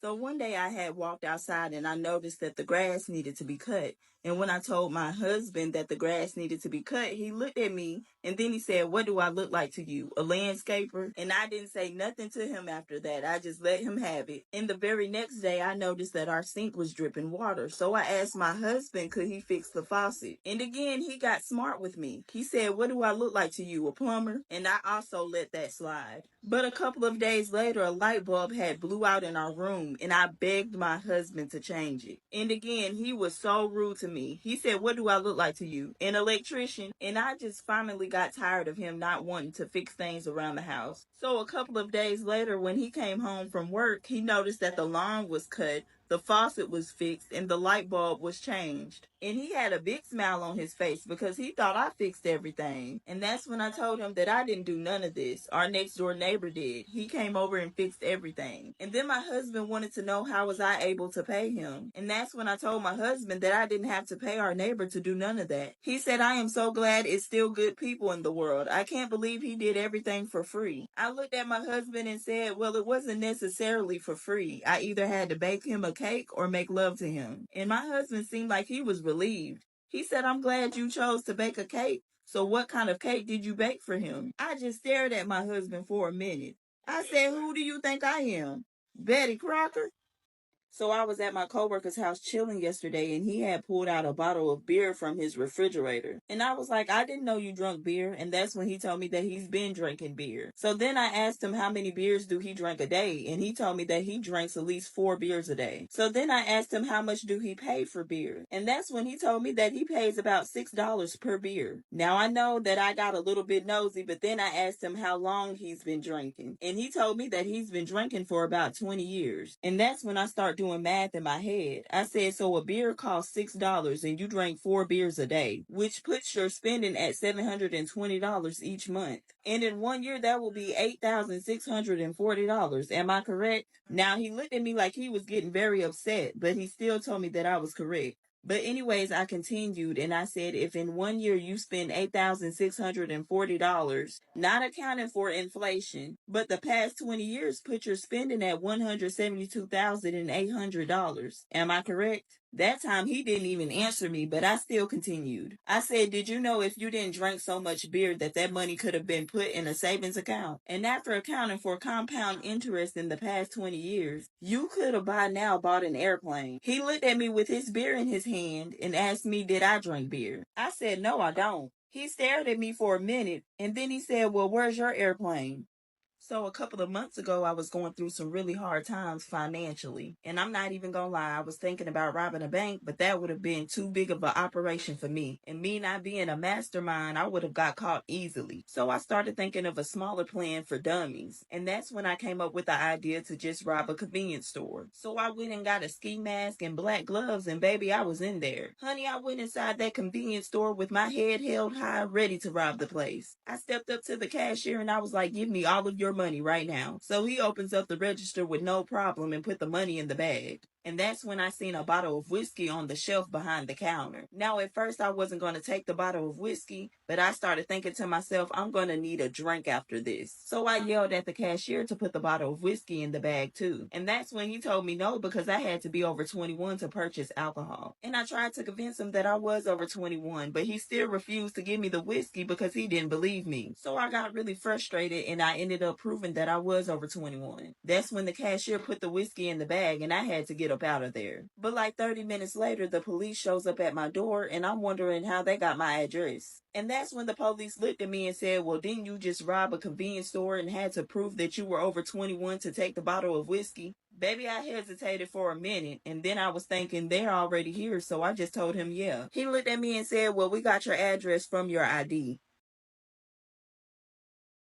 So one day I had walked outside and I noticed that the grass needed to be cut. And when I told my husband that the grass needed to be cut, he looked at me and then he said, "What do I look like to you? A landscaper?" And I didn't say nothing to him after that. I just let him have it. And the very next day, I noticed that our sink was dripping water. So I asked my husband, could he fix the faucet? And again, he got smart with me. He said, "What do I look like to you? A plumber?" And I also let that slide. But a couple of days later, a light bulb had blew out in our room, and I begged my husband to change it. And again, he was so rude to me. He said, "What do I look like to you? An electrician?" And I just finally got tired of him not wanting to fix things around the house. So a couple of days later, when he came home from work, he noticed that the lawn was cut, the faucet was fixed, and the light bulb was changed. And he had a big smile on his face because he thought I fixed everything. And that's when I told him that I didn't do none of this. Our next door neighbor did. He came over and fixed everything. And then my husband wanted to know how was I able to pay him. And that's when I told my husband that I didn't have to pay our neighbor to do none of that. He said, "I am so glad it's still good people in the world. I can't believe he did everything for free." I looked at my husband and said, "Well, it wasn't necessarily for free. I either had to bake him a cake or make love to him." And my husband seemed like he was relieved. He said, "I'm glad you chose to bake a cake. So what kind of cake did you bake for him?" I just stared at my husband for a minute. I said, "Who do you think I am? Betty Crocker?" So I was at my coworker's house chilling yesterday and he had pulled out a bottle of beer from his refrigerator. And I was like, "I didn't know you drunk beer." And that's when he told me that he's been drinking beer. So then I asked him how many beers do he drink a day? And he told me that he drinks at least 4 beers a day. So then I asked him how much do he pay for beer? And that's when he told me that he pays about $6 per beer. Now I know that I got a little bit nosy, but then I asked him how long he's been drinking. And he told me that he's been drinking for about 20 years. And that's when I start doing math in my head. I said, so a beer costs $6 and you drink 4 beers a day, which puts your spending at $720 each month. And in 1 year, that will be $8,640. Am I correct? Now he looked at me like he was getting very upset, but he still told me that I was correct. But anyways, I continued and I said, if in 1 year you spend $8,640, not accounting for inflation, but the past 20 years put your spending at $172,800. Am I correct? That time he didn't even answer me, but I still continued. I said, "Did you know if you didn't drink so much beer that money could have been put in a savings account? And after accounting for compound interest in the past 20 years, you could have by now bought an airplane." He looked at me with his beer in his hand and asked me, did I drink beer? I said, "No, I don't." He stared at me for a minute and then he said, "Well, where's your airplane?" So a couple of months ago, I was going through some really hard times financially. And I'm not even gonna lie, I was thinking about robbing a bank, but that would have been too big of an operation for me. And me not being a mastermind, I would have got caught easily. So I started thinking of a smaller plan for dummies. And that's when I came up with the idea to just rob a convenience store. So I went and got a ski mask and black gloves, and baby, I was in there. Honey, I went inside that convenience store with my head held high, ready to rob the place. I stepped up to the cashier and I was like, "Give me all of your money right now." So he opens up the register with no problem and put the money in the bag. And that's when I seen a bottle of whiskey on the shelf behind the counter. Now, at first, I wasn't going to take the bottle of whiskey, but I started thinking to myself, I'm going to need a drink after this. So I yelled at the cashier to put the bottle of whiskey in the bag too. And that's when he told me no because I had to be over 21 to purchase alcohol. And I tried to convince him that I was over 21, but he still refused to give me the whiskey because he didn't believe me. So I got really frustrated and I ended up proving that I was over 21. That's when the cashier put the whiskey in the bag and I had to get up out of there. But like 30 minutes later, the police shows up at my door and I'm wondering how they got my address. And that's when the police looked at me and said, "Well, didn't you just rob a convenience store and had to prove that you were over 21 to take the bottle of whiskey?" Baby, I hesitated for a minute and then I was thinking they're already here, so I just told him yeah. He looked at me and said, "Well, we got your address from your ID."